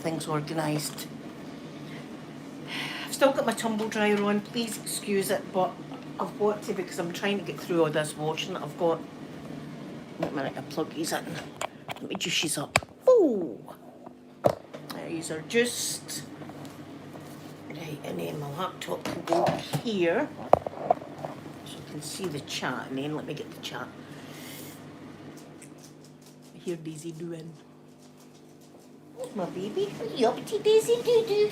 things organised. I've still got my tumble dryer on, please excuse it, but I've got to because I'm trying to get through all this washing that I've got. Wait a minute, I plug these in. Let me juice these up. Oh! These are just... Right, and then my laptop can go here. So I can see the chat, and then let me get the chat. I hear Daisy doing. There's my baby. What are you up to, Daisy? Do.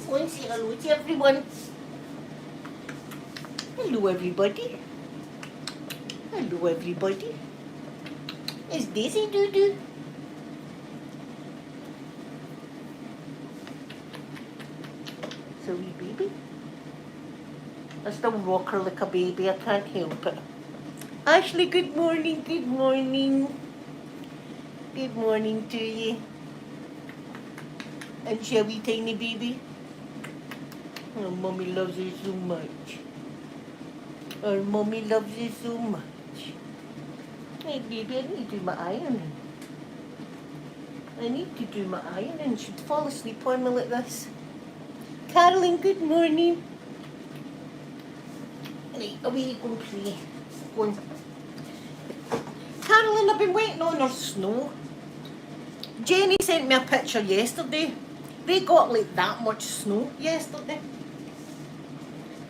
Go and say hello to everyone. Hello, everybody. Hello, everybody. It's Daisy do. So wee baby. I still rock her like a baby. I can't help it. Ashley, good morning. Good morning. Good morning to you. And shall we, tiny baby? Oh, mommy loves you so much. Oh, mommy loves you so much. Hey, baby, I need to do my ironing. I need to do my ironing. She'd fall asleep on me like this. Caroline, good morning. Right, away you go and play. Go on. Caroline, I've been waiting on her snow. Jenny sent me a picture yesterday. They got like that much snow yesterday.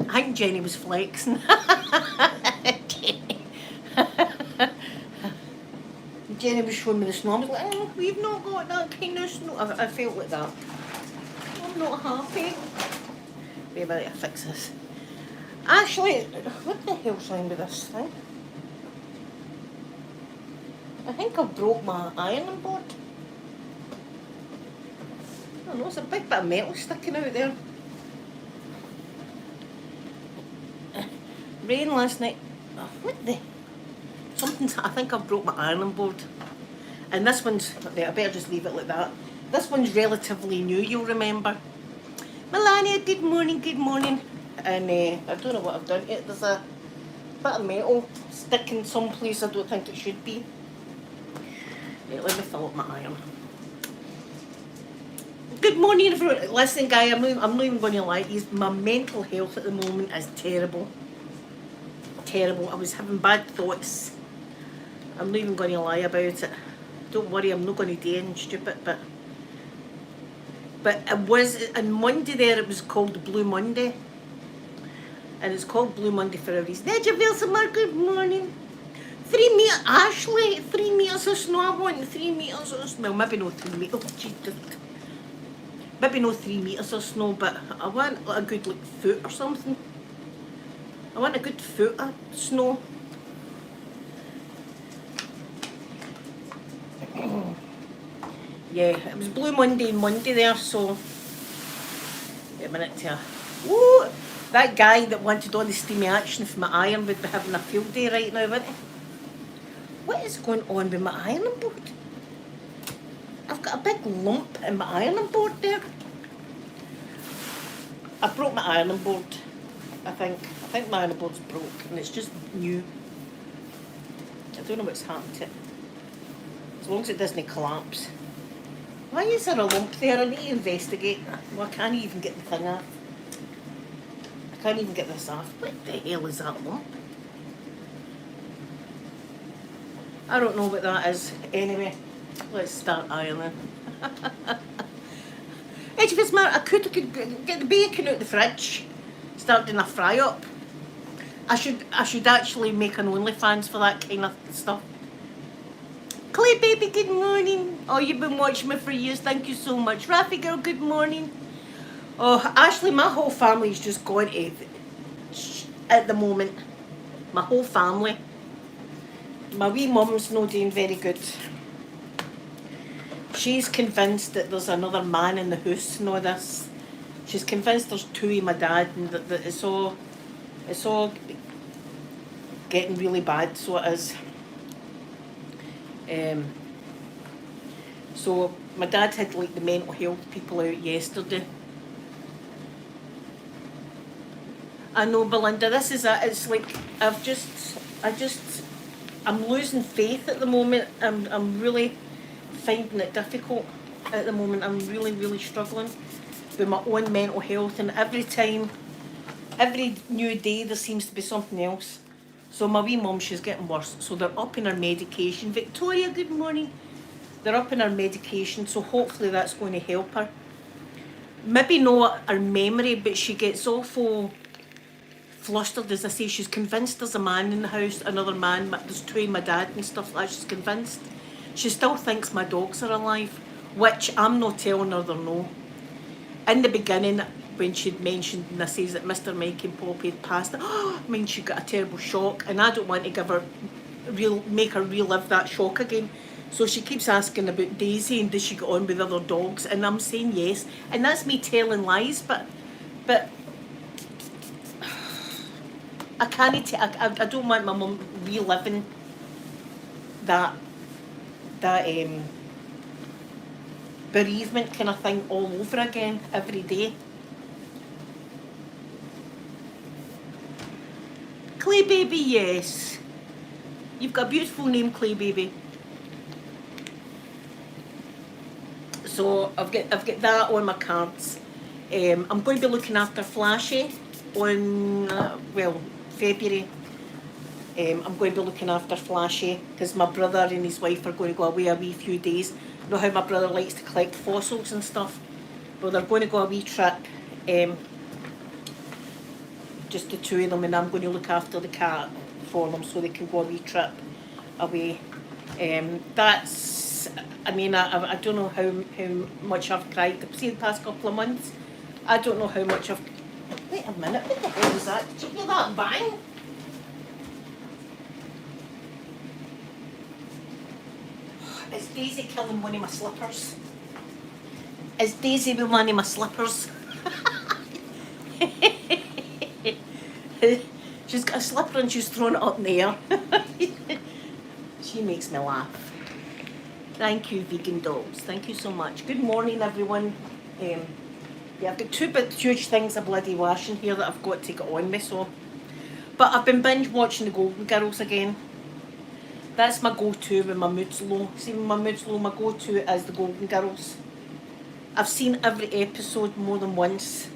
I think Jenny was flexing. Jenny was showing me the snow. I was like, oh, we've not got that kind of snow. I felt like that. I'm not happy. Wait a minute, I fix this. Ashley, what the hell's wrong with this thing? I think I broke my ironing board. I don't know, it's a big bit of metal sticking out there. Rain last night. Oh, what the? I think I've broke my ironing board. And this one's, I better just leave it like that. This one's relatively new, you'll remember. Melania, good morning, good morning. And I don't know what I've done yet. There's a bit of metal sticking someplace I don't think it should be. Right, let me fill up my iron. Good morning, everyone. Listen, guy, I'm not even going to lie to you. My mental health at the moment is terrible. Terrible. I was having bad thoughts. I'm not even going to lie about it. Don't worry, I'm not going to do anything stupid, but it was, on Monday there, it was called Blue Monday. And it's called Blue Monday for a reason. Edge of Vilsamar, good morning. 3 meters, Ashley, 3 meters of snow. I want 3 meters of snow. Well, maybe not 3 meters. Oh, Jesus. Maybe not 3 meters of snow, but I want a good like foot or something. I want a good foot of snow. Yeah, it was Blue Monday and Monday there, so wait a minute to woo, that guy that wanted all the steamy action for my iron would be having a field day right now, wouldn't he? What is going on with my ironing board? I've got a big lump in my ironing board there. I broke my ironing board, I think my ironing board's broke and it's just new. I don't know what's happened to it. As long as it doesn't collapse. Why is there a lump there? I need to investigate. Well, I can't even get the thing off. I can't even get this off. What the hell is that lump? I don't know what that is. Anyway, let's start ironing. If it's smart, I could get the bacon out the fridge, start doing a fry up. I should actually make an OnlyFans for that kind of stuff. Clay baby, good morning. Oh, you've been watching me for years. Thank you so much. Rafi girl, good morning. Oh, Ashley, my whole family's just gone to at the moment. My whole family. My wee mum's not doing very good. She's convinced that there's another man in the house and all this. She's convinced there's two of my dad and that it's all getting really bad, so it is. So my dad had like the mental health people out yesterday. I know, Belinda, this is it. It's like I'm losing faith at the moment. I'm really finding it difficult at the moment. I'm really, really struggling with my own mental health, and every new day there seems to be something else. So my wee mum, she's getting worse. So they're upping her medication. Victoria, good morning. They're upping her medication, so hopefully that's going to help her. Maybe not her memory, but she gets awful flustered, as I say. She's convinced there's a man in the house, another man. There's two of my dad and stuff like that. She's convinced. She still thinks my dogs are alive, which I'm not telling her they're no. In the beginning, when she'd mentioned, and I says that Mr. Mike and Poppy had passed, I mean, she got a terrible shock, and I don't want to give her, make her relive that shock again. So she keeps asking about Daisy and does she get on with other dogs, and I'm saying yes, and that's me telling lies, but I can't. I don't want my mum reliving that bereavement kind of thing all over again every day. Clay Baby, yes. You've got a beautiful name, Clay Baby. So I've got that on my cards. I'm going to be looking after Flashy on February. I'm going to be looking after Flashy because my brother and his wife are going to go away a wee few days. You know how my brother likes to collect fossils and stuff? Well, they're going to go a wee trip, just the two of them, and I'm going to look after the cat for them so they can go a wee trip away. That's, I mean, I don't know how much I've cried the past couple of months. I don't know how much I've... Wait a minute, what the hell was that? Did you hear that bang? Is Daisy killing one of my slippers? Is Daisy with one of my slippers? She's got a slipper and she's thrown it up in the air. She makes me laugh. Thank you, Vegan Dolls. Thank you so much. Good morning, everyone. Yeah, I've got two big, huge things of bloody washing here that I've got to get on with, so. But I've been binge watching the Golden Girls again. That's my go-to when my mood's low. See, when my mood's low, my go-to is the Golden Girls. I've seen every episode more than once,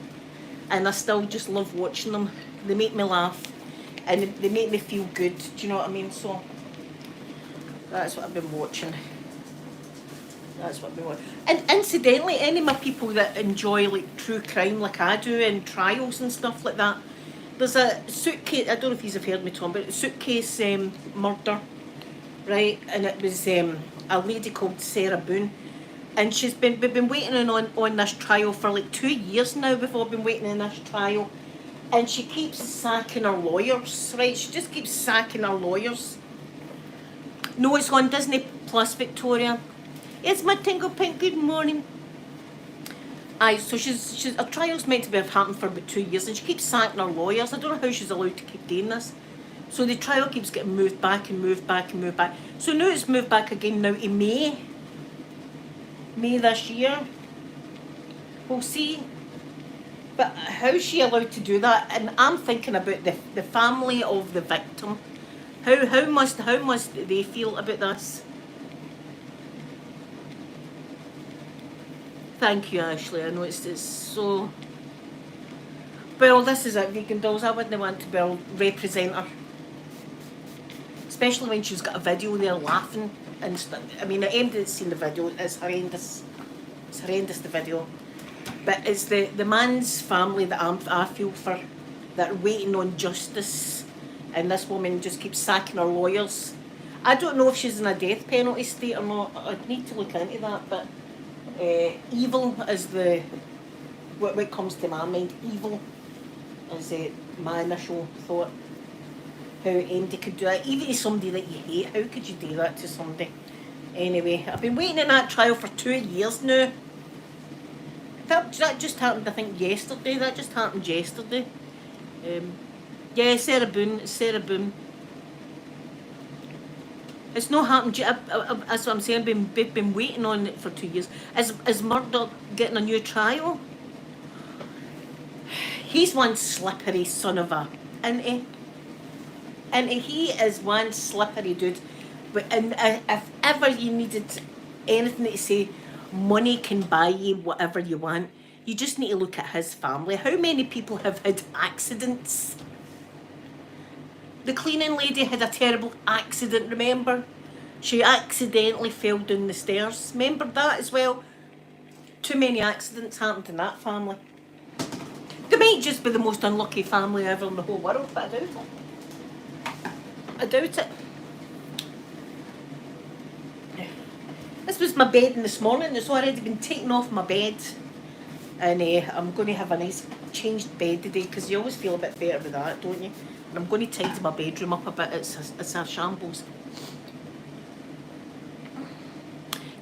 and I still just love watching them. They make me laugh, and they make me feel good. Do you know what I mean? So that's what I've been watching. That's what I've been watching. And incidentally, any of my people that enjoy like true crime like I do and trials and stuff like that, there's a Suitcase, I don't know if you've heard me talk, but Suitcase murder, right? And it was a lady called Sarah Boone. And we've been waiting on this trial for like 2 years now. We've all been waiting on this trial. And she keeps sacking her lawyers, right? She just keeps sacking her lawyers. No, it's on Disney Plus, Victoria. It's my Tingle Pink, good morning. Aye, so her trial's meant to have happened for about 2 years, and she keeps sacking her lawyers. I don't know how she's allowed to keep doing this. So the trial keeps getting moved back and moved back and moved back. So now it's moved back again now to May this year. We'll see. But how's she allowed to do that? And I'm thinking about the family of the victim. How must they feel about this? Thank you, Ashley. I know it's so... Well, this is it, Vegan Dolls. I wouldn't want to represent her. Especially when she's got a video there laughing and stuff. I mean, anybody that's seen the video, it's horrendous. It's horrendous, the video. But it's the man's family that I feel for, that are waiting on justice. And this woman just keeps sacking her lawyers. I don't know if she's in a death penalty state or not. I'd need to look into that, but... evil is what comes to my mind. Evil is my initial thought. How anybody could do that, even to somebody that you hate. How could you do that to somebody? Anyway, I've been waiting in that trial for 2 years now. That just happened, I think, yesterday. That just happened yesterday. Yeah, Sarah Boone. It's not happened. That's what I'm saying. We've been waiting on it for 2 years. Is Murdoch getting a new trial? He's one slippery son of a... And he is one slippery dude. And if ever you needed anything to say money can buy you whatever you want. You just need to look at his family. How many people have had accidents? The cleaning lady had a terrible accident, remember? She accidentally fell down the stairs. Remember that as well? Too many accidents happened in that family. They might just be the most unlucky family ever in the whole world, but I doubt it. I doubt it. This was my bedding this morning. It's already been taken off my bed. And I'm going to have a nice changed bed today because you always feel a bit better with that, don't you? And I'm going to tidy my bedroom up a bit. It's a shambles.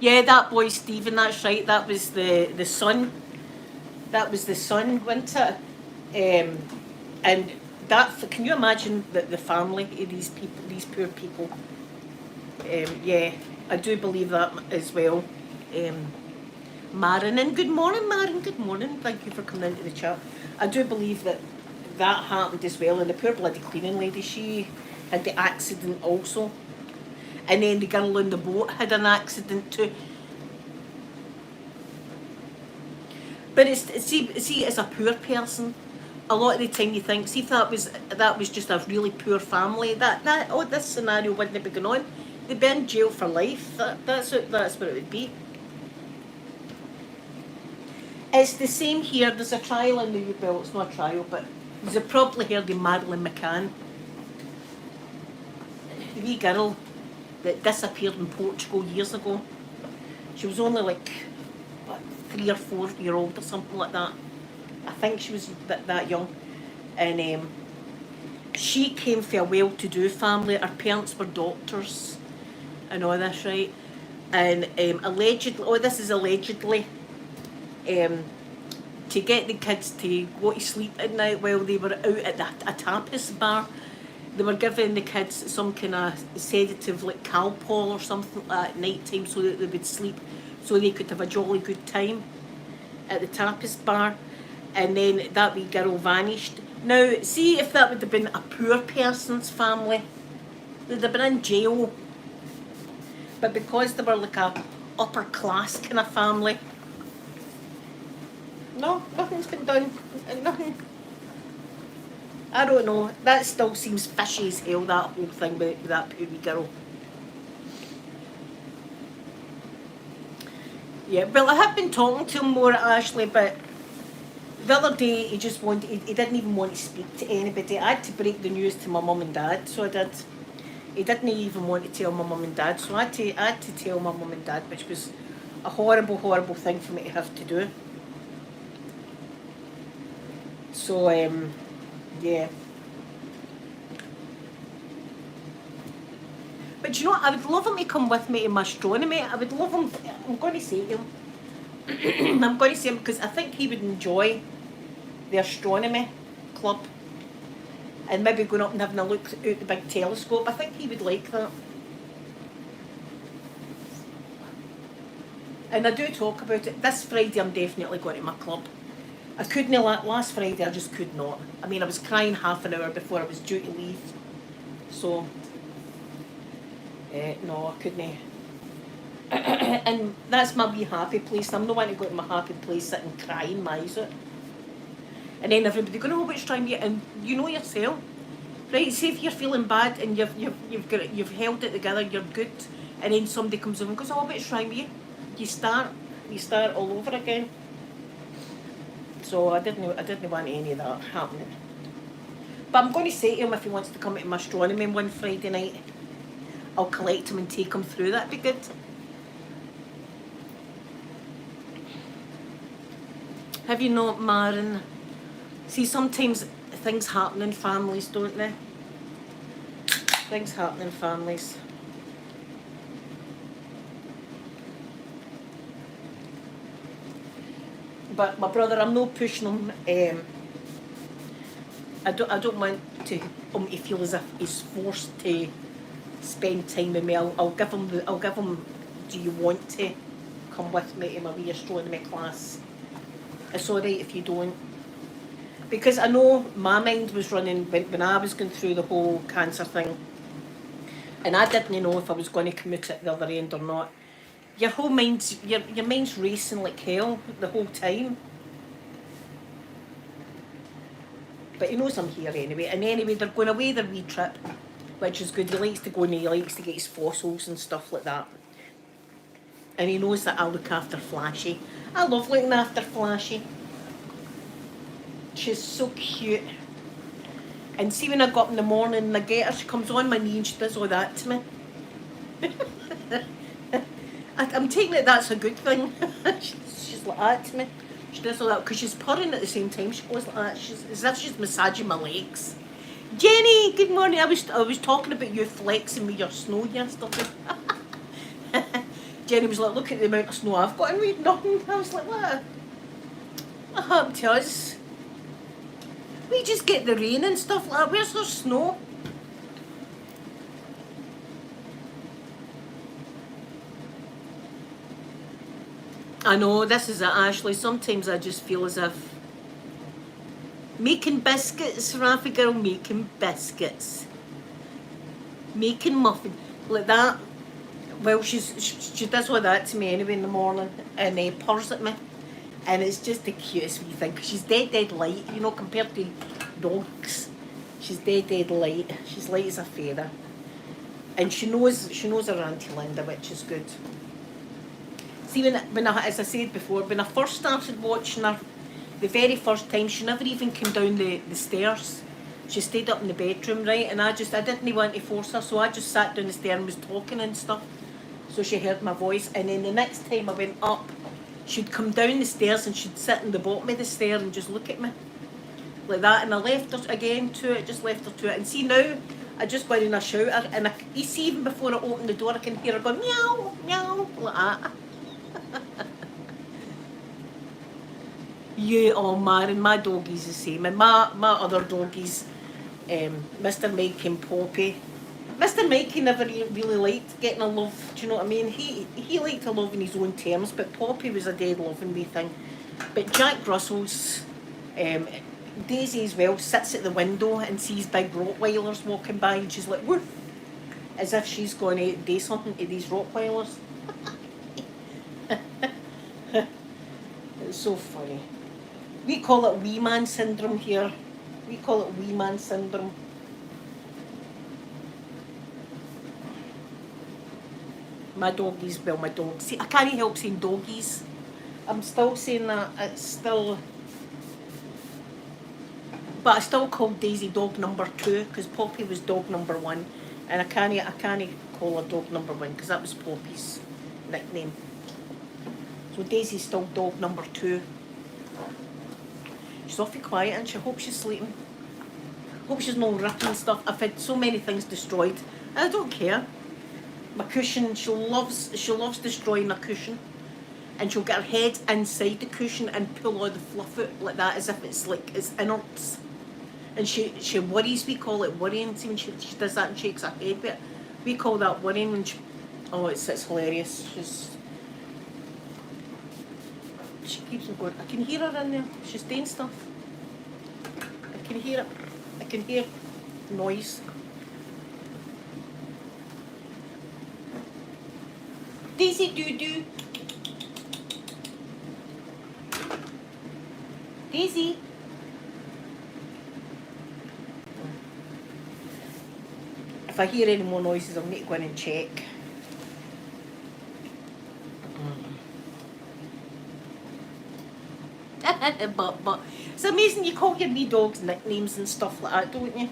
Yeah, that boy Stephen, that's right. That was the son. That was the son, wasn't it? And that, can you imagine the family of these people, these poor people? Yeah, I do believe that as well. Marin, and good morning, Marin, good morning. Thank you for coming into the chat. I do believe that happened as well. And the poor bloody cleaning lady, she had the accident also. And then the girl on the boat had an accident too. But see, as a poor person, a lot of the time you think, see if that was just a really poor family, this scenario wouldn't be going on. They'd be in jail for life. That's what it would be. It's the same here. There's a trial in the well, it's not a trial, but you've probably heard of Madeleine McCann, the wee girl that disappeared in Portugal years ago. She was only like 3 or 4 year old or something like that. I think she was that young. And she came from a well-to-do family. Her parents were doctors and all this, right? And allegedly, this is allegedly, to get the kids to go to sleep at night while they were out at a tapas bar, they were giving the kids some kind of sedative like Calpol or something at night time so that they would sleep, so they could have a jolly good time at the tapas bar. And then that wee girl vanished. Now, see if that would have been a poor person's family, they'd have been in jail. But because they were like a upper class kind of family, no, nothing's been done. Nothing. I don't know. That still seems fishy as hell, that whole thing with that poor wee girl. Yeah, well, I have been talking to him more, Ashley, but the other day he just wanted, he didn't even want to speak to anybody. I had to break the news to my mum and dad, so I did. He didn't even want to tell my mum and dad, so I had to tell my mum and dad, which was a horrible, horrible thing for me to have to do. So, yeah. But you know what? I would love him to come with me to my astronomy. I would love him. I'm going to say to him. I'm going to say him because I think he would enjoy the astronomy club. And maybe going up and having a look out the big telescope. I think he would like that. And I do talk about it. This Friday I'm definitely going to my club. I couldn't, last Friday I just could not. I mean, I was crying half an hour before I was due to leave. So, no, I couldn't. And that's my wee happy place. I'm not wanting to go to my happy place sitting crying my eyes out. And then everybody going, oh, which time you, and you know yourself. Right, say if you're feeling bad and you've held it together, you're good, and then somebody comes over and goes, oh, which time you? You start all over again. So I didn't want any of that happening. But I'm going to say to him if he wants to come to my astronomy one Friday night, I'll collect him and take him through. That'd be good. Have you not, Marin? See, sometimes things happen in families, don't they? Things happen in families. But my brother, I'm not pushing him. I don't want to to feel as if he's forced to spend time with me. I'll give him. Do you want to come with me to my wee astronomy class? It's all right if you don't, because I know my mind was running when I was going through the whole cancer thing, and I didn't know if I was going to come out at the other end or not. your mind's racing like hell the whole time. But he knows I'm here anyway. And anyway, they're going away their wee trip, which is good. He likes to go and he likes to get his fossils and stuff like that. And he knows that I'll look after Flashy. I love looking after Flashy. She's so cute. And see when I got up in the morning and I get her, she comes on my knee and she does all that to me. I'm taking it that's a good thing. she's like that to me. She does all that because she's purring at the same time. She goes like that. She's as if she's massaging my legs. Jenny, good morning. I was talking about you flexing with your snow yesterday. Jenny was like, look at the amount of snow I've got and we've nothing. I was like, what happened to us? We just get the rain and stuff like that. Where's there snow? I know, this is it, Ashley. Sometimes I just feel as if making biscuits, Rafi girl, making biscuits. Making muffins. Like that. Well, she does all that to me anyway in the morning and purrs at me. And it's just the cutest wee thing because she's dead light, you know, compared to dogs. She's dead light. She's light as a feather. And she knows her Auntie Linda, which is good. See, when I, as I said before, when I first started watching her, the very first time, she never even came down the stairs. She stayed up in the bedroom, right? And I didn't want to force her, so I just sat down the stairs and was talking and stuff. So she heard my voice. And then the next time I went up, she'd come down the stairs and she'd sit in the bottom of the stair and just look at me. Like that. And I left her again to it, just left her to it. And see now, I just go in a shower and you see even before I open the door, I can hear her go meow, meow, like that. Yeah, oh Maren, my doggy's the same. And my other doggies, Mr. Mike and Poppy. Mr. Mikey never really liked getting a love, do you know what I mean? He liked a love in his own terms, but Poppy was a dead loving wee thing. But Jack Russell's, Daisy as well, sits at the window and sees big Rottweilers walking by and she's like, woof, as if she's going to do something to these Rottweilers. It's so funny. We call it wee man syndrome here. We call it wee man syndrome. My doggies, well, my dogs. See, I can't help saying doggies. I'm still saying that. It's still. But I still call Daisy dog number 2 because Poppy was dog number 1. And I can't call her dog number 1 because that was Poppy's nickname. So Daisy's still dog number 2. She's awfully quiet and she hopes she's sleeping. Hope she's not ripping stuff. I've had so many things destroyed. I don't care. My cushion, she loves destroying a cushion. And she'll get her head inside the cushion and pull all the fluff out like that as if it's like it's innards. And she worries, we call it worrying. See when she does that and shakes her head, but we call that worrying when it's hilarious. She keeps on going. I can hear her in there. She's doing stuff. I can hear it. I can hear noise. Daisy doo-doo. Daisy. If I hear any more noises, I'll need to go in and check. but it's amazing you call your wee dogs nicknames and stuff like that, don't you?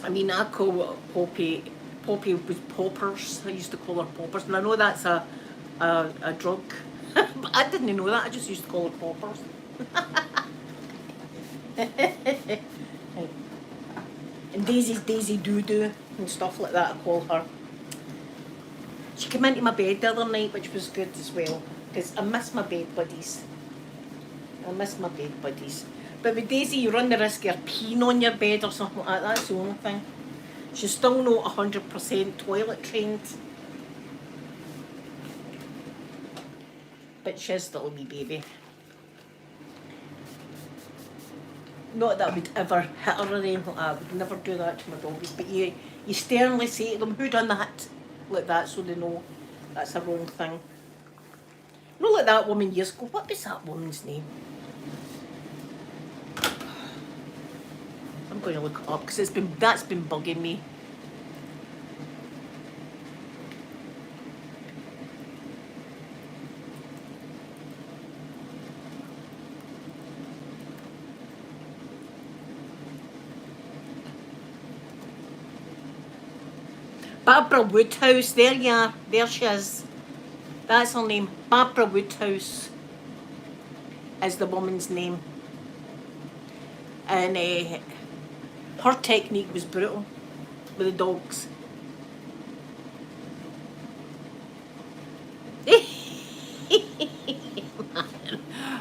I mean, I call Poppy was Poppers. I used to call her Poppers, and I know that's a drug, but I didn't know that. I just used to call her Poppers. And Daisy's Daisy Doo-Doo and stuff like that, I call her. She came into my bed the other night, which was good as well, because I miss my bed buddies. But with Daisy, you run the risk of peeing on your bed or something like that. That's the only thing. She's still not 100% toilet trained. But she's still a wee baby. Not that I would ever hit her or anything like that. I would never do that to my doggies. But you sternly say to them, who done that? Like that, so they know that's a wrong thing. Not like that woman years ago. What was that woman's name? I'm going to look it up because that's been bugging me. Barbara Woodhouse, there you are. There she is. That's her name. Barbara Woodhouse is the woman's name. And her technique was brutal with the dogs.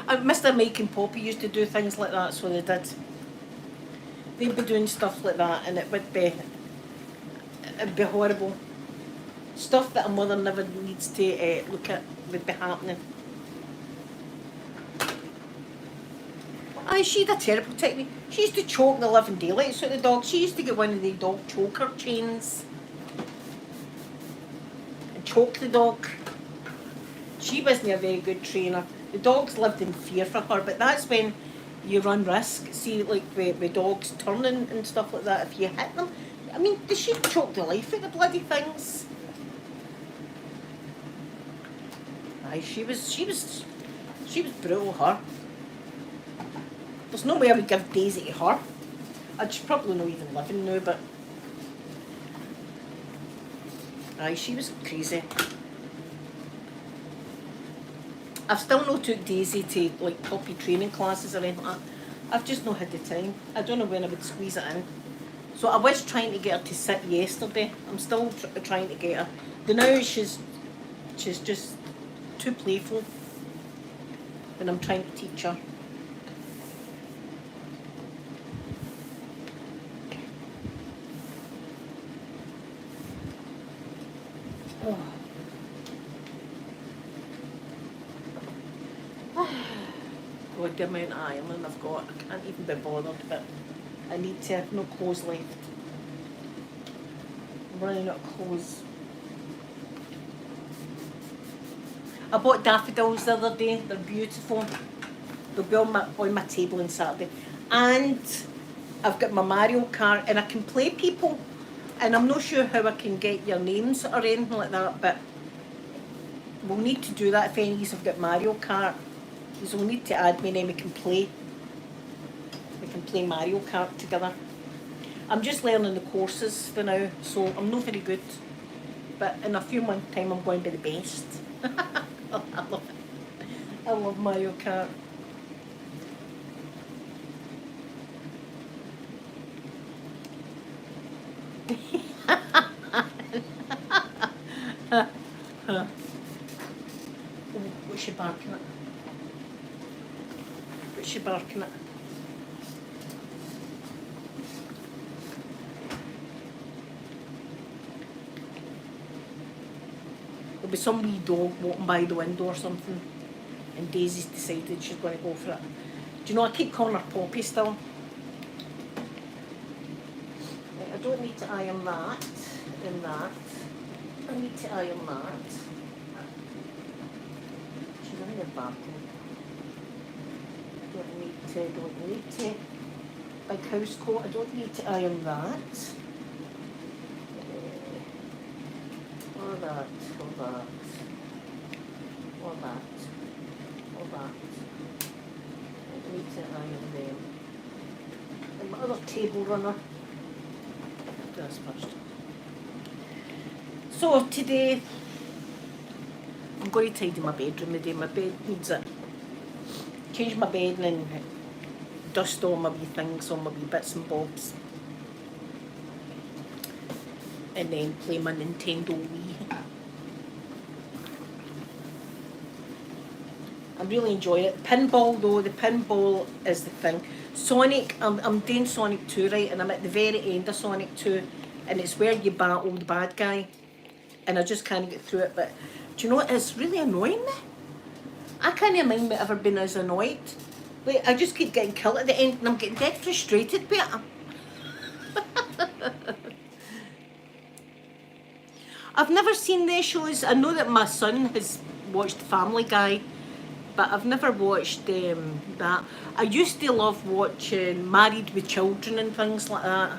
Mr. Mike and Poppy used to do things like that, so they did. They'd be doing stuff like that, and it'd be horrible. Stuff that a mother never needs to look at would be happening. Aye, she had a terrible technique. She used to choke the living daylights out of the dog. She used to get one of the dog choker chains and choke the dog. She wasn't a very good trainer. The dogs lived in fear for her, but that's when you run risk. See, like with dogs turning and stuff like that, if you hit them. I mean, did she choke the life out of the bloody things? Aye, she was brutal, her. There's no way I would give Daisy to her. She's probably not even living now, but aye, she was crazy. I've still not took Daisy to like puppy training classes or anything like that. I've just not had the time. I don't know when I would squeeze it in. So I was trying to get her to sit yesterday. I'm still trying to get her. But now she's just too playful when I'm trying to teach her. Oh. God, the amount of ironing I've got, I can't even be bothered, but I need to have no clothes left. I'm running out of clothes. I bought daffodils the other day, they're beautiful. They'll be on my table on Saturday. And I've got my Mario Kart and I can play people. And I'm not sure how I can get your names or anything like that, but we'll need to do that if any of you have got Mario Kart. You will need to add me and then we can play. We can play Mario Kart together. I'm just learning the courses for now, so I'm not very good. But in a few months' time, I'm going to be the best. I love it. I love Mario Kart. What's she barking at? What's she barking at? There'll be some wee dog walking by the window or something, and Daisy's decided she's going to go for it. Do you know, I keep calling her Poppy still. Right, I don't need to iron that and that. I need to iron that. She's in there barking. Don't need to. Big house coat, I don't need to iron that. Or that, or that, or that, or that. I don't need to iron them. And my other table runner. Do this first. So today, I'm going to tidy my bedroom today. My bed needs it. Change my bed and dust all my wee things, all my wee bits and bobs. And then play my Nintendo Wii. I'm really enjoying it. Pinball though, the pinball is the thing. Sonic, I'm doing Sonic 2 right, and I'm at the very end of Sonic 2, and it's where you battle the bad guy. And I just can't get through it, but do you know what, it's really annoying me. I can't remember me ever being as annoyed Wait, I just keep getting killed at the end and I'm getting dead frustrated with it. I've never seen their shows. I know that my son has watched Family Guy, but I've never watched that. I used to love watching Married with Children and things like that.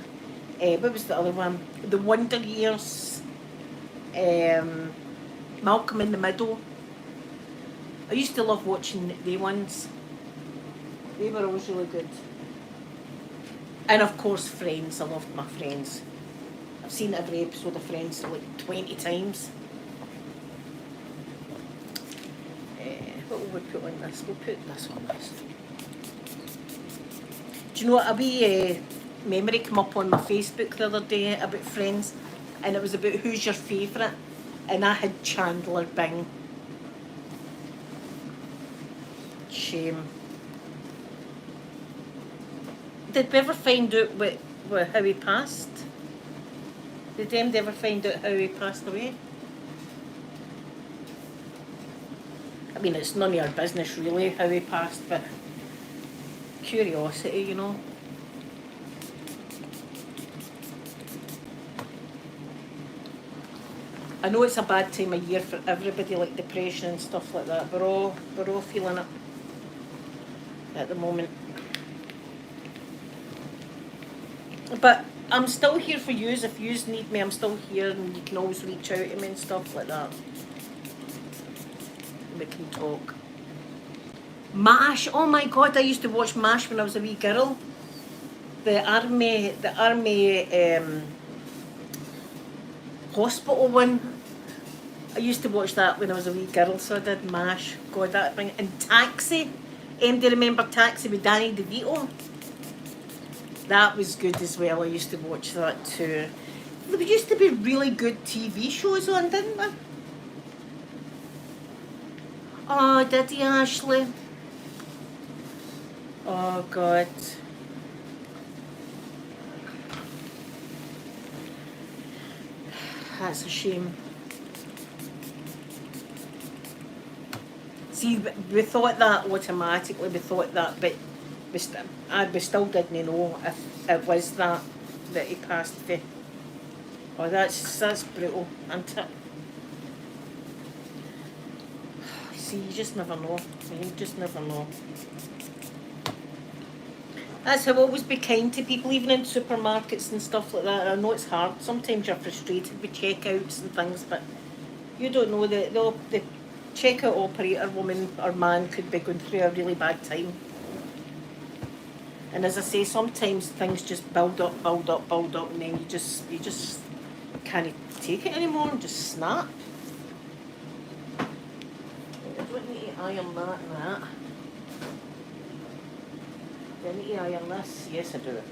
What was the other one? The Wonder Years. Malcolm in the Middle. I used to love watching the ones. They were always really good. And of course, Friends. I loved my Friends. I've seen every episode of Friends like 20 times. What will we put on this? We'll put this on this. Do you know what? A wee memory came up on my Facebook the other day about Friends, and it was about who's your favourite, and I had Chandler Bing. Shame. Did we ever find out how he passed? Did anybody ever find out how he passed away? I mean, it's none of our business really how he passed, but curiosity, you know. I know it's a bad time of year for everybody, like depression and stuff like that. We're all feeling it at the moment. But I'm still here for yous. If yous need me, I'm still here, and you can always reach out to me and stuff like that. We can talk. MASH. Oh my God, I used to watch MASH when I was a wee girl. The army hospital one. I used to watch that when I was a wee girl, so I did MASH. God, that bring. And Taxi. Do you remember Taxi with Danny DeVito? That was good as well. I used to watch that too. There used to be really good TV shows on, didn't there? Oh, did he, Ashley? Oh, God. That's a shame. See, we thought that automatically, we thought that, but we still didn't know if it was that he passed away. Oh, that's brutal, isn't it? See, you just never know. You just never know. That's how always be kind to people, even in supermarkets and stuff like that. I know it's hard. Sometimes you're frustrated with checkouts and things, but you don't know that the checkout operator, woman or man, could be going through a really bad time. And as I say, sometimes things just build up, and then you just can't take it anymore and just snap. I don't need to iron that and that. Do I need to iron this? Yes, I do.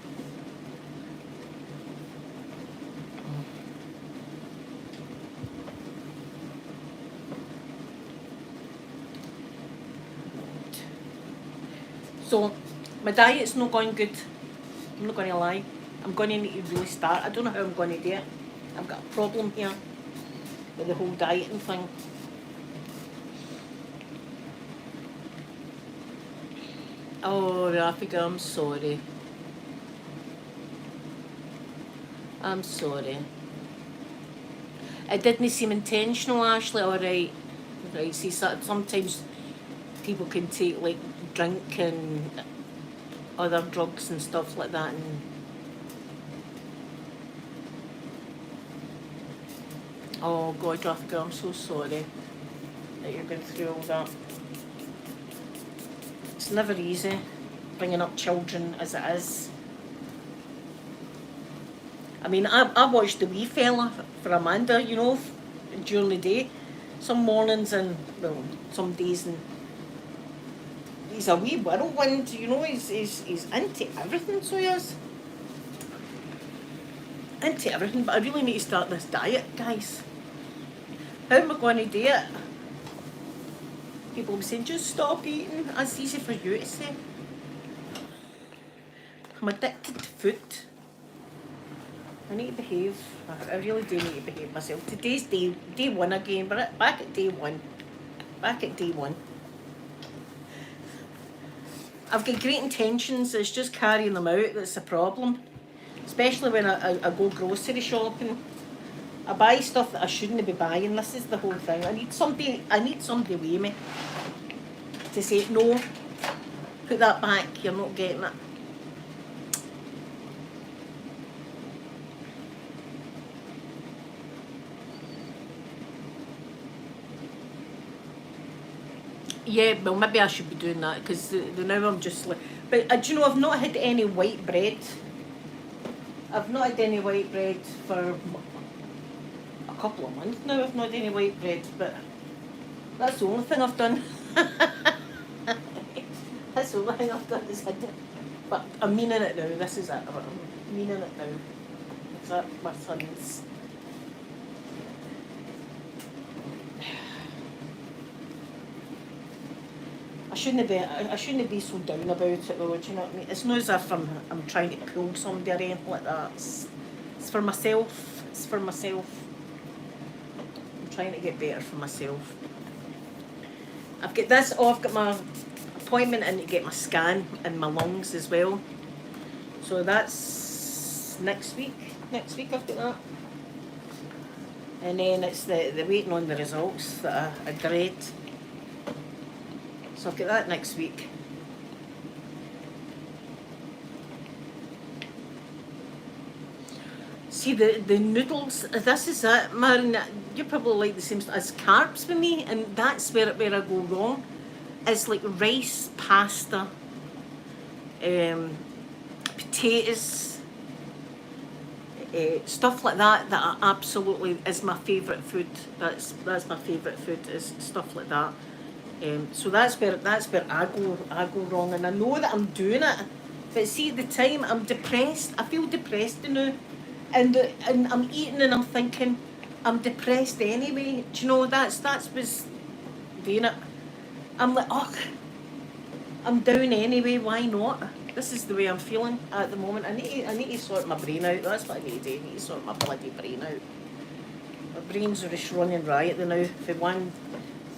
So, my diet's not going good. I'm not going to lie. I'm going to need to really start. I don't know how I'm going to do it. I've got a problem here with the whole dieting thing. Oh, Rafika, I'm sorry. I'm sorry. It didn't seem intentional, Ashley. All right. Right. See, sometimes people can take like drink and other drugs and stuff like that, and oh God, Rafika, I'm so sorry that you're going through all that. It's never easy bringing up children as it is. I mean, I watched the wee fella for Amanda, you know, during the day, some mornings and, well, some days, and he's a wee whirlwind, you know, he's into everything, so he is. Into everything, but I really need to start this diet, guys. How am I going to do it? People will be saying, just stop eating. That's easy for you to say. I'm addicted to food. I need to behave. I really do need to behave myself. Today's day one again. We're back at day one. Back at day one. I've got great intentions, it's just carrying them out that's the problem. Especially when I go grocery shopping. I buy stuff that I shouldn't be buying. This is the whole thing. I need somebody with me to say, no, put that back, you're not getting it. Yeah, well, maybe I should be doing that because now I'm just like. But do you know, I've not had any white bread. I've not had any white bread for a couple of months now. I've not had any white bread, but that's the only thing I've done. That's the only thing I've done is had it. But I'm meaning it now. This is it. I'm meaning it now. Is that my son's? I shouldn't be so down about it though, do you know what I mean? It's not as if I'm trying to pull somebody or anything like that. It's for myself. It's for myself. I'm trying to get better for myself. I've got this, I've got my appointment in to get my scan in my lungs as well. So that's next week. Next week I've got that. And then it's the waiting on the results that I dread. So I'll get that next week. See the noodles, this is it, Marin, you probably like the same as carbs with me, and that's where I go wrong. It's like rice, pasta, potatoes, stuff like that I absolutely is my favourite food. That's my favourite food, is stuff like that. So that's where I go wrong, and I know that I'm doing it. But see, the time I'm depressed, I feel depressed now, and I'm eating and I'm thinking I'm depressed anyway. Do you know that's what's doing it? I'm like, oh, I'm down anyway. Why not? This is the way I'm feeling at the moment. I need to sort my brain out. That's what I need to do. I need to sort my bloody brain out. My brain's just running riot now. From one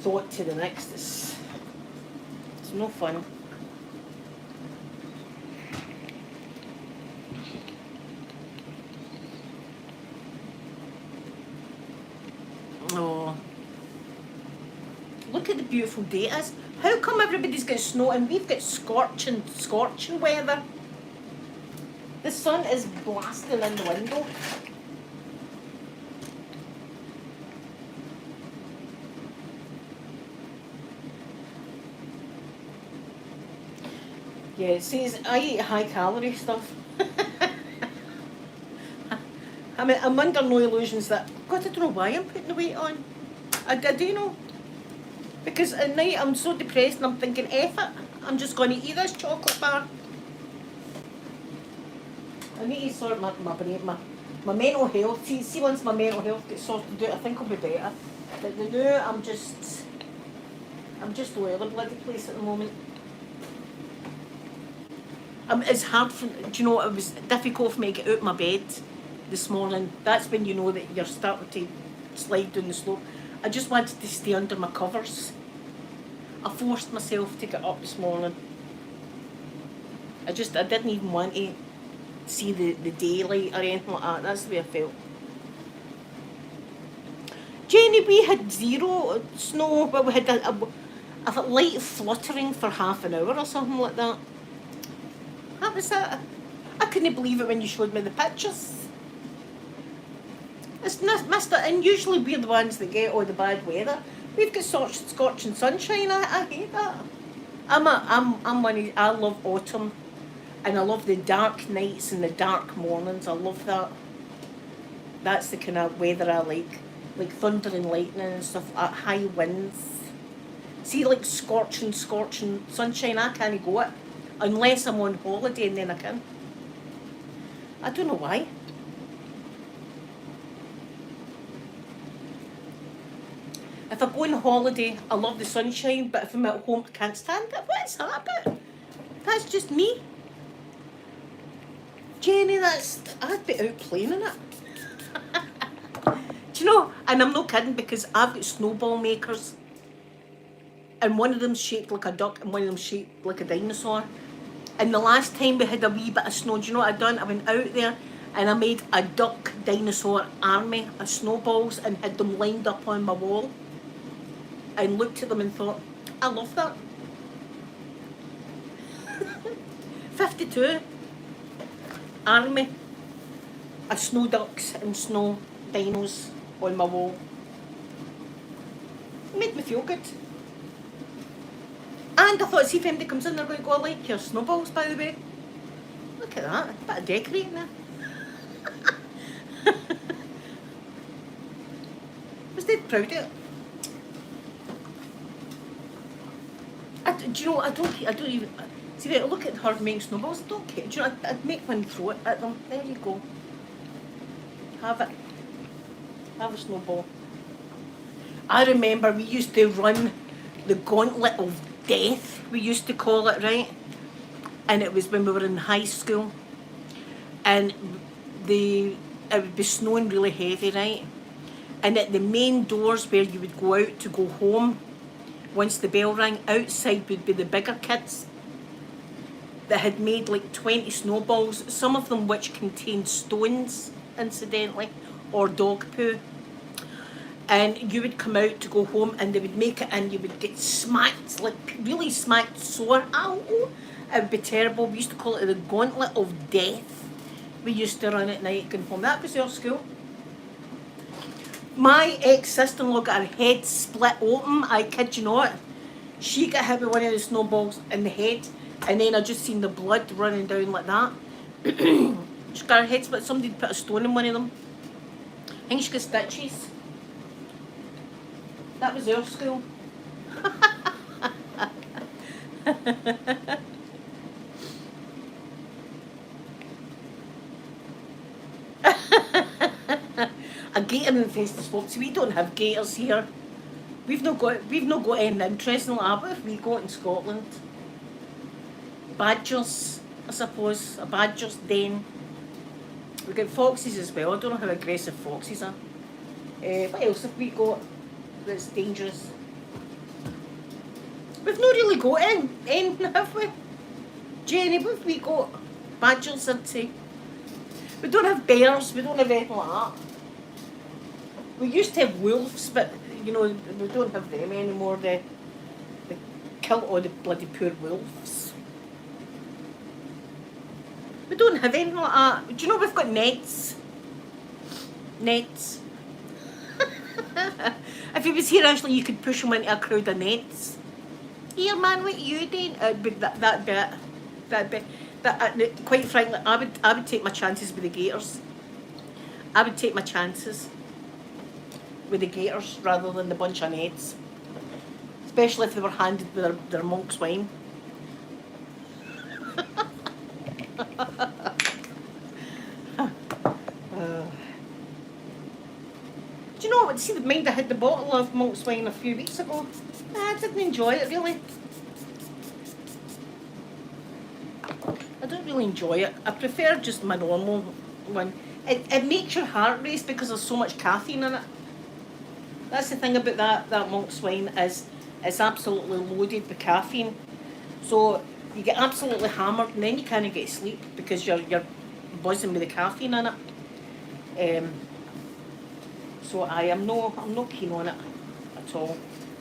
thought to the next, it's no fun. Oh, look at the beautiful day it is. How come everybody's got snow and we've got scorching weather? The sun is blasting in the window. Yeah, it says I eat high calorie stuff. I mean, I'm under no illusions that, God, I don't know why I'm putting the weight on. I do know. Because at night I'm so depressed and I'm thinking, F it, I'm just going to eat this chocolate bar. I need to sort my brain, my mental health. See, once my mental health gets sorted out, I think I'll be better. But the new, I'm just all over the bloody place at the moment. It's hard for, do you know, it was difficult for me to get out of my bed this morning. That's when you know that you're starting to slide down the slope. I just wanted to stay under my covers. I forced myself to get up this morning. I didn't even want to see the daylight or anything like that. That's the way I felt. Jenny, we had zero snow, but we had a light fluttering for half an hour or something like that. That was it. I couldn't believe it when you showed me the pictures. It's Mister, and usually we're the ones that get all the bad weather. We've got scorching sunshine. I hate that. I love autumn, and I love the dark nights and the dark mornings. I love that. That's the kind of weather I like thunder and lightning and stuff. High winds. See, like scorching sunshine. I can't go it unless I'm on holiday, and then I can. I don't know why. If I go on holiday, I love the sunshine, but if I'm at home, I can't stand it. What is that about? That's just me. Jenny, I'd be out playing in it. Do you know, and I'm not kidding, because I've got snowball makers, and one of them's shaped like a duck and one of them's shaped like a dinosaur. And the last time we had a wee bit of snow, do you know what I done? I went out there and I made a duck dinosaur army of snowballs and had them lined up on my wall. And looked at them and thought, I love that. 52 army of snow ducks and snow dinos on my wall. It made me feel good. And I thought, see if anybody comes in, they're going to go, I like your snowballs, by the way. Look at that, a bit of decorating there. I was dead proud of it. Do you know, I don't even, see, right, look at her making snowballs, I don't care. Do you know, I'd make one and throw it at them. There you go. Have it. Have a snowball. I remember we used to run the gauntlet of death, we used to call it, right? And it was when we were in high school. And it would be snowing really heavy, right? And at the main doors where you would go out to go home, once the bell rang, outside would be the bigger kids that had made like 20 snowballs, some of them which contained stones, incidentally, or dog poo. And you would come out to go home and they would make it and you would get smacked, like really smacked sore. Ow! It would be terrible. We used to call it the gauntlet of death. We used to run at night going home. That was our school. My ex-sister-in-law got her head split open, I kid you not. She got hit with one of the snowballs in the head and then I just seen the blood running down like that. She got her head split. Somebody put a stone in one of them. I think she got stitches. That was our school. A gator infested spot. See, we don't have gators here. We've not got anything interesting like that. What have we got in Scotland? Badgers, I suppose. A badger's den. We've got foxes as well. I don't know how aggressive foxes are. What else have we got that's dangerous? We've not really got anything, have we? Jenny, what have we got? Badgers, I'd say. We don't have bears, we don't have anything like that. We used to have wolves, but you know, we don't have them anymore. They killed all the bloody poor wolves. We don't have anything like that. Do you know we've got nets? Nets. If he was here, actually, you could push him into a crowd of nets. Here, man, what you doing? It'd be that bit. Quite frankly, I would take my chances with the gators. I would take my chances with the gators rather than the bunch of nets. Especially if they were handed with their monk's wine. Do you know what? See, the mind I had the bottle of monk's wine a few weeks ago. I didn't enjoy it really. I don't really enjoy it. I prefer just my normal one. It makes your heart race because there's so much caffeine in it. That's the thing about that monk's wine is it's absolutely loaded with caffeine. So you get absolutely hammered and then you can't get sleep because you're buzzing with the caffeine in it. So I'm not keen on it at all.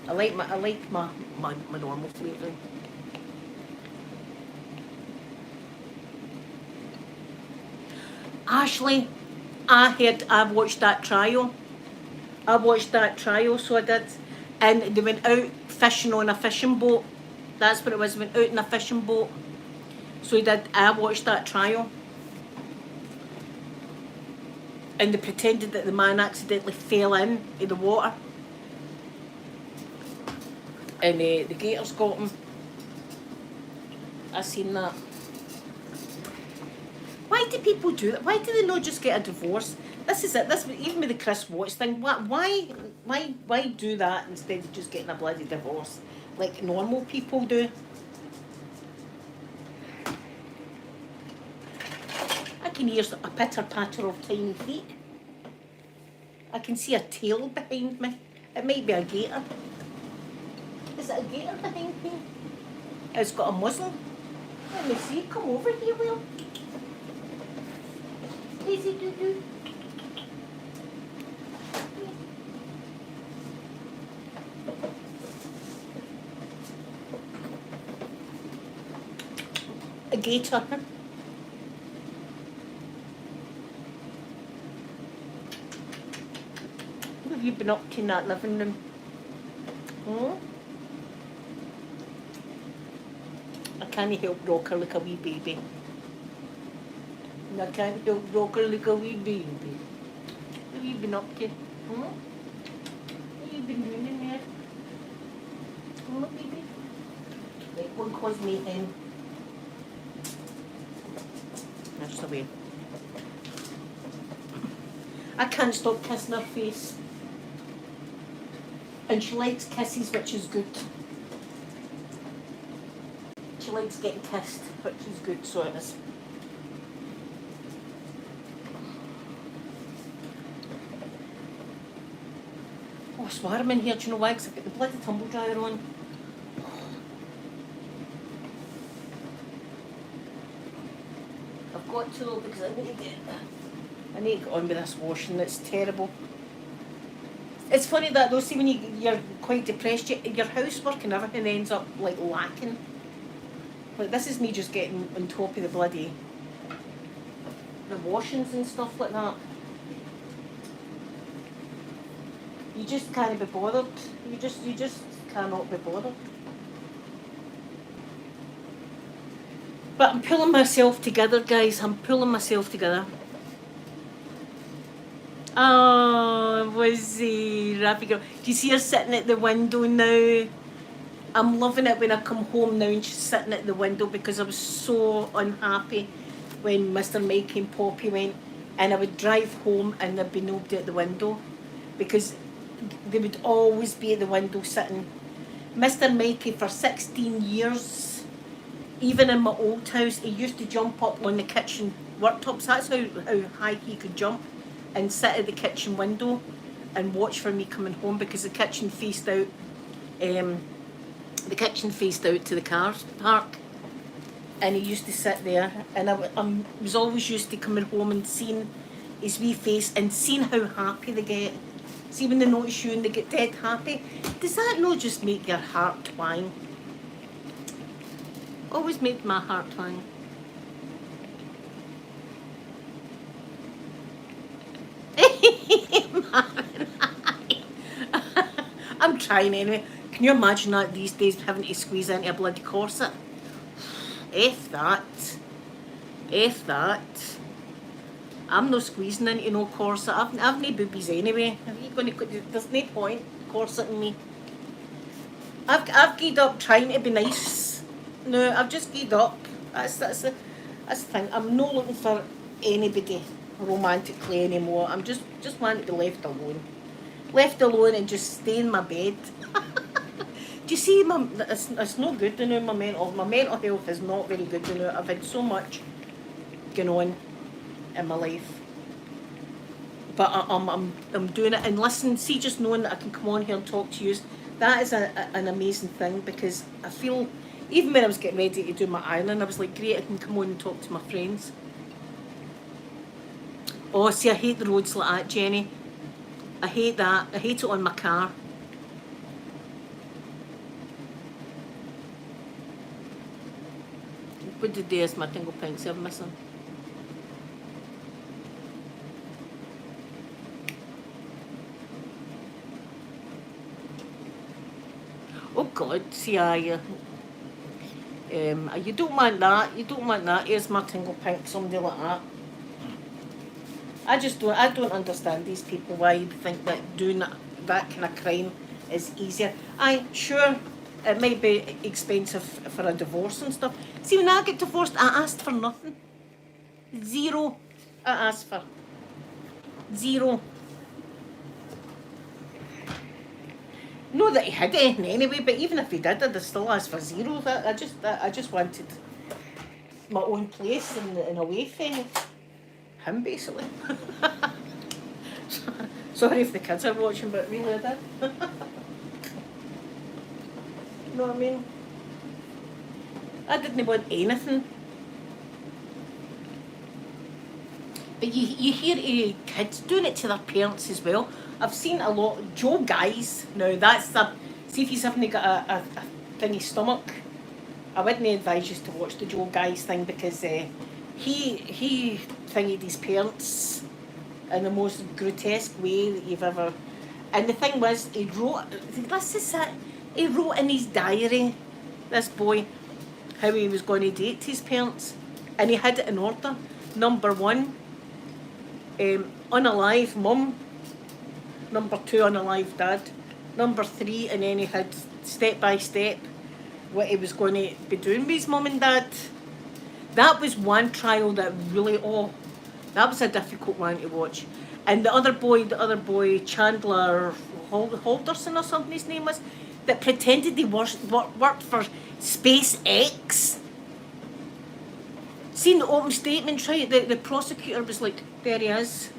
I like my normal flavouring. Ashley, I watched that trial. So I did. And they went out fishing on a fishing boat. That's what it was, went out in a fishing boat. So I watched that trial. And they pretended that the man accidentally fell into the water. And the gators got him. I seen that. Why do people do that? Why do they not just get a divorce? This is it. Even with the Chris Watts thing. Why do that instead of just getting a bloody divorce like normal people do? I can hear a pitter patter of tiny feet. I can see a tail behind me. It might be a gator. Is it a gator behind me? It's got a muzzle. Let me see. Come over here, Will. Easy doo doo. A gator. What have you been up to in that living room? Hmm? I can't help rock her like a wee baby. I can't help rock her like a wee baby. What have you been up to? Hmm? What have you been doing in there? Hmm, baby? Right, one cause me in. That's the way. I can't stop kissing her face. And she likes kisses, which is good. She likes getting kissed, which is good, so it is. Oh, it's warm in here, do you know why? Because I've got the bloody tumble dryer on. I've got to, because I need to get on with this washing. It's terrible. It's funny that though, see when you're quite depressed, your housework and everything ends up like lacking. Like this is me just getting on top of the bloody the washings and stuff like that. You just can't be bothered. You just cannot be bothered. But I'm pulling myself together, guys. I'm pulling myself together. Oh, was he Raffy girl? Do you see her sitting at the window now? I'm loving it when I come home now and she's sitting at the window because I was so unhappy when Mr. Mikey and Poppy went, and I would drive home and there'd be nobody at the window because they would always be at the window sitting. Mr. Mikey for 16 years, even in my old house, he used to jump up on the kitchen worktops. That's how high he could jump and sit at the kitchen window and watch for me coming home because the kitchen faced out to the car park, and he used to sit there, and I was always used to coming home and seeing his wee face and seeing how happy they get. See when they notice you and they get dead happy. Does that not just make your heart twang? Always made my heart twang. I'm trying anyway. Can you imagine that these days having to squeeze into a bloody corset? F that. F that. I'm not squeezing into no corset. I've no boobies anyway. Are you going to? There's no point corseting me. I've gied up trying to be nice. No, I've just gied up. That's the thing. I'm not looking for anybody romantically anymore. I'm just wanting to be left alone. Left alone and just stay in my bed. Do you see, it's not good, you know, my mental health is not very good, you know. I've had so much going on in my life. But I'm doing it, and listen, see, just knowing that I can come on here and talk to you, that is an amazing thing, because I feel, even when I was getting ready to do my ironing, I was like, great, I can come on and talk to my friends. Oh, see, I hate the roads like that, Jenny. I hate that. I hate it on my car. What the day is my tingle pinks I'm missing? Oh God, see you don't want that. You don't want that. Here's my tingle pink, somebody like that. I don't understand these people, why you think that doing that kind of crime is easier. Sure, it might be expensive for a divorce and stuff. See, when I get divorced, I asked for nothing. Zero. I asked for. Zero. Not that he had anything anyway, but even if he did, I'd still ask for zero. I just wanted my own place and away from him, basically. Sorry if the kids are watching, but really I did. You know what I mean? I didn't want anything. But you hear kids doing it to their parents as well. I've seen a lot. Joe Guys, now that's the. See if you haven't got a thingy stomach. I wouldn't advise you to watch the Joe Guys thing because he thingied his parents in the most grotesque way that you've ever. And the thing was, he wrote. This is it. He wrote in his diary, this boy, how he was going to date his parents, and he had it in order. Number 1, unalive mum. Number 2, unalive dad. Number 3, and then he had step by step what he was going to be doing with his mum and dad. That was one trial that really, that was a difficult one to watch. And the other boy, Chandler Halderson or something his name was, that pretended he worked for SpaceX. Seen the open statement, right? The prosecutor was like, there he is.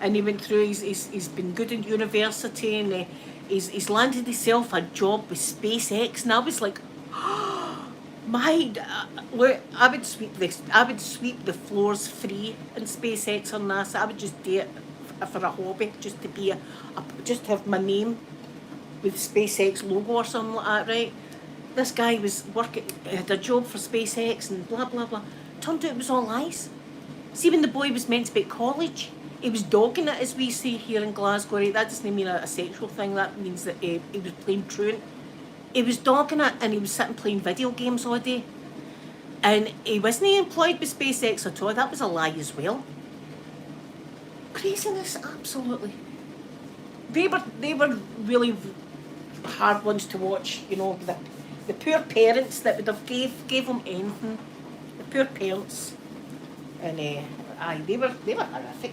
And he went through, he's been good in university, and he's landed himself a job with SpaceX. And I was like, look, I would sweep the floors free in SpaceX or NASA. I would just do it for a hobby, just to be just have my name with SpaceX logo or something like that, right? This guy was working, had a job for SpaceX and blah blah blah. Turned out it was all lies. See, when the boy was meant to be at college, he was dogging it, as we say here in Glasgow, right? That doesn't mean a sexual thing, that means that he was playing truant. He was dogging it, and he was sitting playing video games all day. And he wasn't employed with SpaceX at all. That was a lie as well. Craziness, absolutely. They were really hard ones to watch, you know, the poor parents that would have gave them anything. The poor parents. And they were horrific.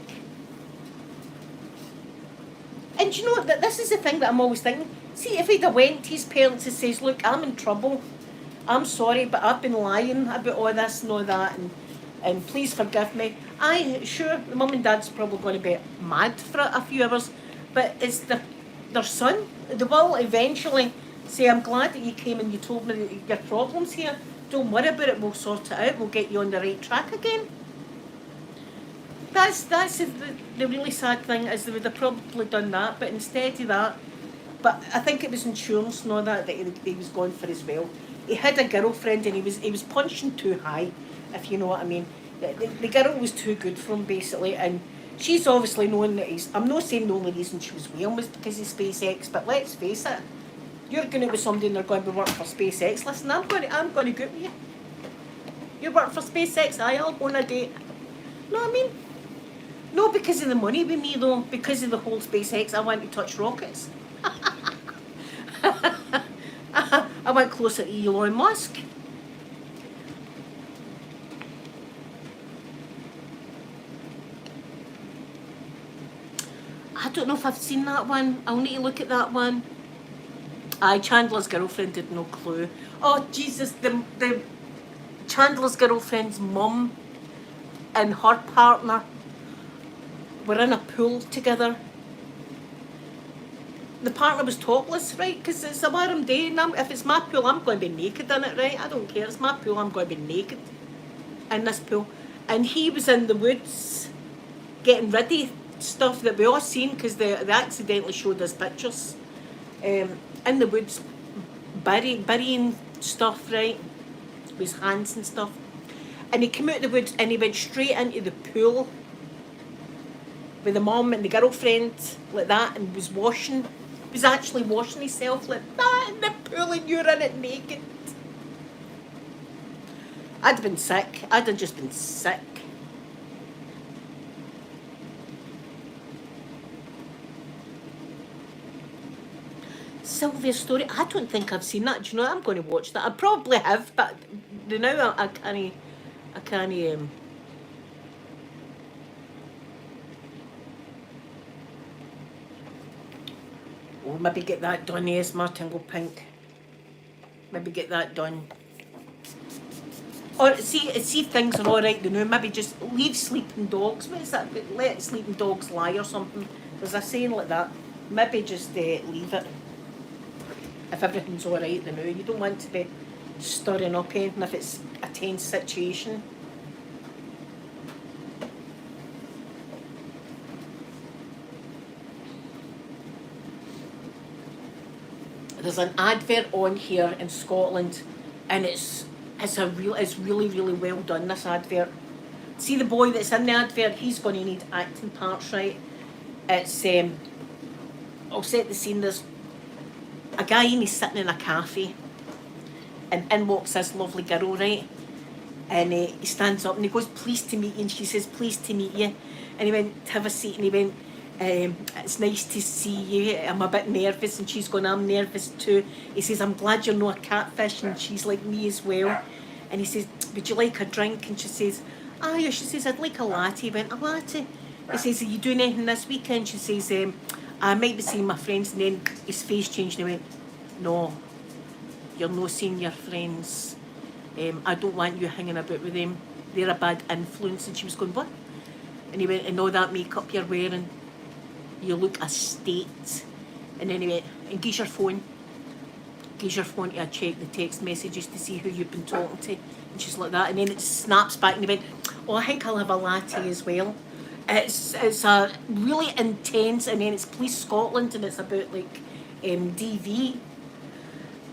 And you know that this is the thing that I'm always thinking. See, if he'd have went to his parents and says, look, I'm in trouble, I'm sorry, but I've been lying about all this and all that, and please forgive me. Sure, the mum and dad's probably going to be mad for a few hours, but it's their son. They will eventually say, I'm glad that you came and you told me your problems here. Don't worry about it, we'll sort it out, we'll get you on the right track again. That's the really sad thing, is they would have probably done that, but instead of that, but I think it was insurance and all that he was going for as well. He had a girlfriend and he was punching too high, if you know what I mean. The girl was too good for him, basically, and she's obviously known that I'm not saying the only reason she was with him was because of SpaceX, but let's face it, you're going to be somebody and they're going to be working for SpaceX. Listen, I'm going to go with you. You work for SpaceX, I'll go on a date. Know what I mean? No, because of the money with me though, because of the whole SpaceX, I want to touch rockets. I went closer to Elon Musk. I don't know if I've seen that one. I'll need to look at that one. Chandler's girlfriend had no clue. Oh Jesus, the Chandler's girlfriend's mum and her partner were in a pool together. The partner was topless, right? Because it's a warm day, and if it's my pool, I'm going to be naked in it, right? I don't care. It's my pool, I'm going to be naked in this pool. And he was in the woods getting ready stuff that we all seen because they accidentally showed us pictures. In the woods, burying stuff, right? With his hands and stuff. And he came out of the woods and he went straight into the pool with the mum and the girlfriend like that, and was actually washing himself like that in the pool, and you're in it naked. I'd have been sick. I'd have just been sick. Sylvia Story. I don't think I've seen that. Do you know, I'm going to watch that. I probably have, but now I can't. Oh, maybe get that done, yes, Martin Go Pink. Maybe get that done. Or see if things are alright now, maybe just leave sleeping dogs. What is that? Let sleeping dogs lie or something. There's a saying like that. Maybe just leave it. If everything's alright now. You don't want to be stirring up anything if it's a tense situation. There's an advert on here in Scotland, and it's really well done, this advert. See the boy that's in the advert, he's going to need acting parts, right? It's I'll set the scene. There's a guy and he's sitting in a cafe, and in walks this lovely girl, right? And he stands up and he goes, "Pleased to meet you," and she says, "Pleased to meet you." And he went, "Have a seat," and he went, "It's nice to see you. I'm a bit nervous," and she's going, "I'm nervous too." He says, "I'm glad you're not a catfish," and she's like, "Me as well." And he says, "Would you like a drink?" And she says, "Aye." She says, "I'd like a latte." He went, "A latte?" He says, "Are you doing anything this weekend?" She says, "I might be seeing my friends." And then his face changed and he went, "No, you're not seeing your friends. I don't want you hanging about with them. They're a bad influence." And she was going, "What?" And he went, "And all that makeup you're wearing, you look a state." And then he went, "And give your phone. Give your phone to check the text messages to see who you've been talking to." And she's like that. And then it snaps back and he went, "Oh, I think I'll have a latte as well." It's a really intense, and then it's Police Scotland, and it's about like DV.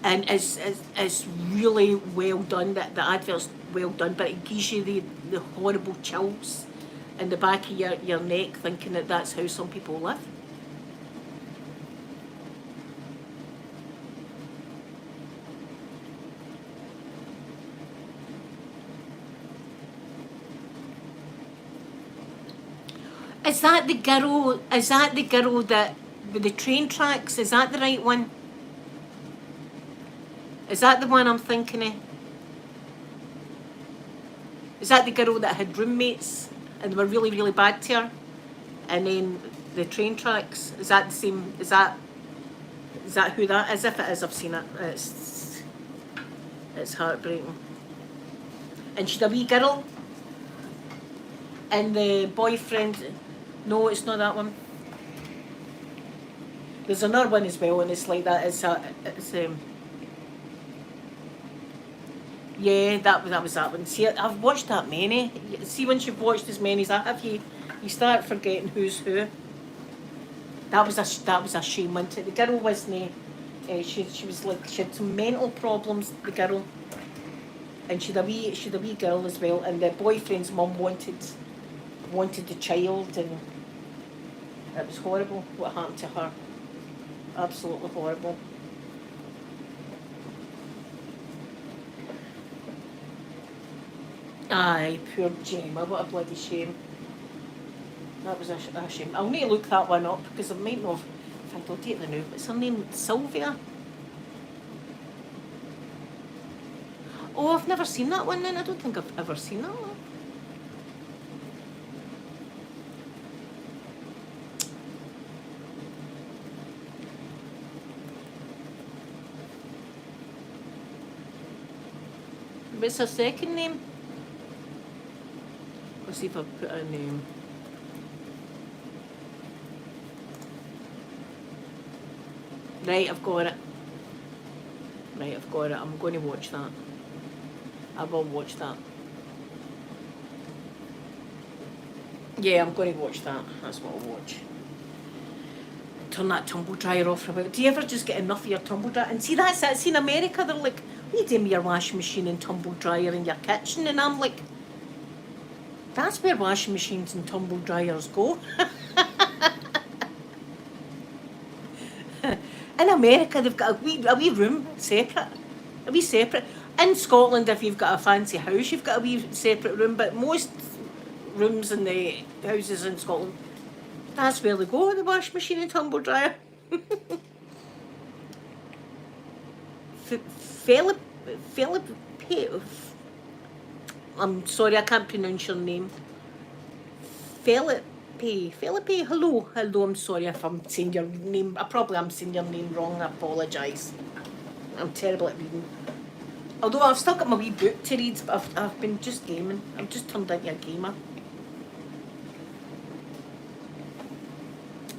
And it's really well done. The advert's well done, but it gives you the horrible chills in the back of your neck, thinking that that's how some people live. Is that the girl? Is that the girl that with the train tracks? Is that the right one? Is that the one I'm thinking of? Is that the girl that had roommates and they were really bad to her? And then the train tracks? Is that the same? Is that who that is? If it is, I've seen it. It's heartbreaking. And she's a wee girl. And the boyfriend. No, it's not that one. There's another one as well, and it's like that. Yeah, that was that one. See, I've watched that many. See, once you've watched as many as I have, you start forgetting who's who. That was a shame, wasn't it? The girl wasn't. She was like, she had some mental problems. The girl, and she'd a wee girl as well. And the boyfriend's mum wanted the child, and it was horrible what happened to her. Absolutely horrible. Aye, poor Gemma, what a bloody shame. That was a shame. I'll need to look that one up because I might not have, if I don't take the now, what's her name? Sylvia? Oh, I've never seen that one then. I don't think I've ever seen that one. What's her second name? Let's see if I put a name. Right, I've got it. I'm going to watch that. I will watch that. Yeah, I'm going to watch that. That's what I'll watch. Turn that tumble dryer off for a bit. Do you ever just get enough of your tumble dryer? And see, that's it. See, in America, they're like, "What are you doing with your washing machine and tumble dryer in your kitchen?" And I'm like, that's where washing machines and tumble dryers go. In America, they've got a wee room separate. A wee separate. In Scotland, if you've got a fancy house, you've got a wee separate room, but most rooms in the houses in Scotland, that's where they go, the washing machine and tumble dryer. Philip, I'm sorry, I can't pronounce your name. Philip, hello, I'm sorry if I'm saying your name. I probably am saying your name wrong, I apologise. I'm terrible at reading. Although I've still got my wee book to read, but I've been just gaming. I've just turned into a gamer.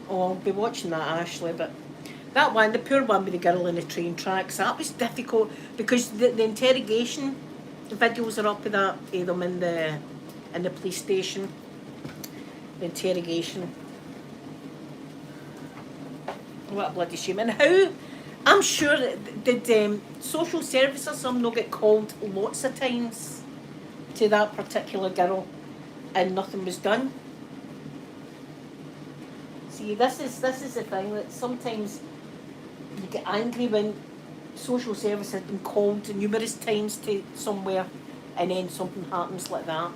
Oh, I'll be watching that, Ashley, but That one, the poor one with the girl in the train tracks, that was difficult because the interrogation videos are up with that, them in the police station. The interrogation. What a bloody shame. And how, I'm sure, did social services some not get called lots of times to that particular girl and nothing was done? See, this is the thing, that sometimes you get angry when social service has been called numerous times to somewhere and then something happens like that.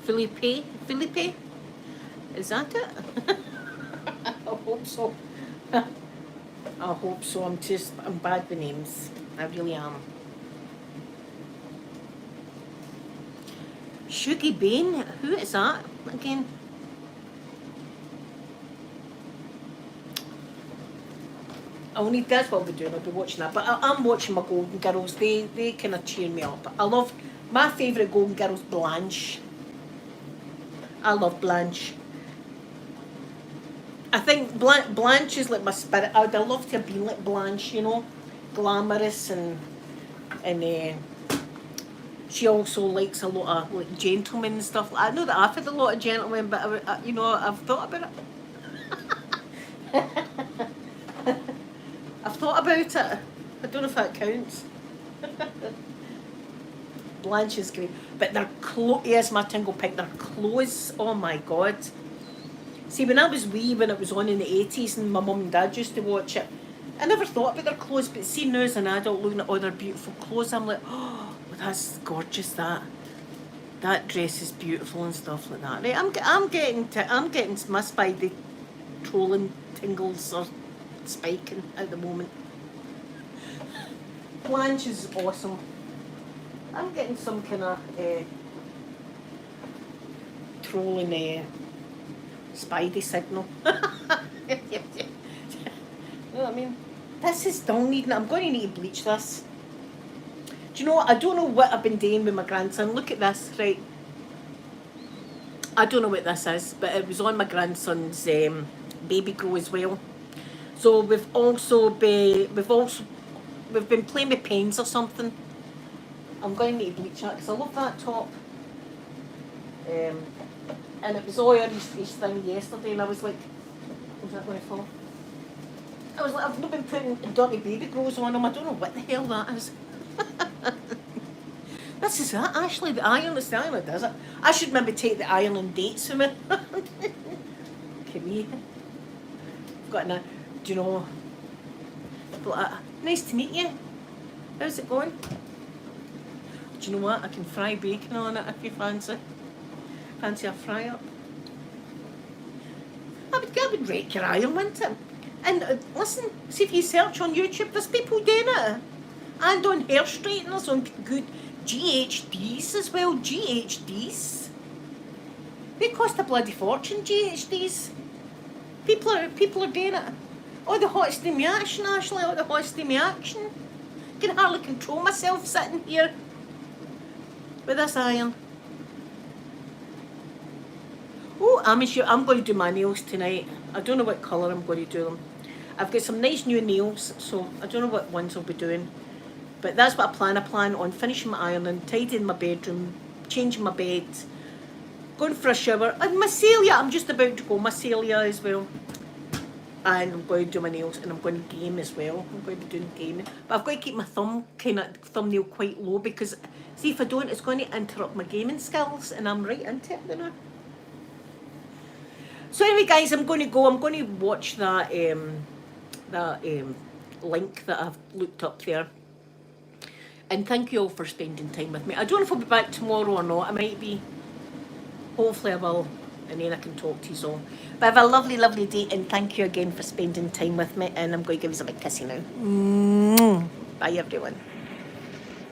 Felipe? Is that it? I hope so. I hope so. I'm bad with names. I really am. Shuggy Bain? Who is that again? That's what we're doing. I'll be watching that. But I'm watching my Golden Girls. They kind of cheer me up. I love, my favourite Golden Girl is Blanche. I love Blanche. I think Blanche is like my spirit. I would have loved to have been like Blanche, you know, glamorous and she also likes a lot of like gentlemen and stuff. I know that I've had a lot of gentlemen, but you know, I've thought about it. I've thought about it. I don't know if that counts. Blanche is great, but their clothes. Yes, my Tingle Pink. Their clothes. Oh my God. See, when I was wee, when it was on in the 80s, and my mum and dad used to watch it, I never thought about their clothes. But see now as an adult, looking at all their beautiful clothes, I'm like, oh, that's gorgeous. That dress is beautiful and stuff like that. Right, I'm getting my Spidey trolling tingles or spiking at the moment. Blanche is awesome. I'm getting some kind of trolling Spidey signal. You know what I mean? This is still needing. I'm going to need to bleach this. Do you know what? I don't know what I've been doing with my grandson. Look at this, right? I don't know what this is, but it was on my grandson's baby grow as well. So we've been playing with pens or something. I'm going to need to bleach that because I love that top. And it was all on his thing yesterday, and I was like, was that going to fall? I was like, I've not been putting dirty baby grows on him. I don't know what the hell that is. This is that, Ashley, the iron. It's the iron that does it. I should maybe take the iron and dates with me. Come here. I've got do you know? Nice to meet you. How's it going? Do you know what? I can fry bacon on it if you fancy. Fancy a fry up? I would rate your iron, wouldn't it? And listen, see if you search on YouTube, there's people doing it. And on hair straighteners, on good GHDs as well. GHDs. They cost a bloody fortune, GHDs. People are doing it. Oh, the hot steamy action, Ashley. Oh, the hot steamy action. I can hardly control myself sitting here with this iron. Oh, I'm going to do my nails tonight. I don't know what colour I'm going to do them. I've got some nice new nails, so I don't know what ones I'll be doing. But that's what I plan on finishing my ironing, tidying my bedroom, changing my bed, going for a shower. And my Celia, I'm just about to go my Celia as well. And I'm going to do my nails, and I'm going to game as well. I'm going to be doing gaming. But I've got to keep my thumbnail quite low because, see, if I don't, it's going to interrupt my gaming skills, and I'm right into it now. So anyway, guys, I'm going to go. I'm going to watch that link that I've looked up there. And thank you all for spending time with me. I don't know if I'll be back tomorrow or not. I might be. Hopefully I will. And then I can talk to you all. But have a lovely, lovely day. And thank you again for spending time with me. And I'm going to give you a big kissy now. Bye, everyone.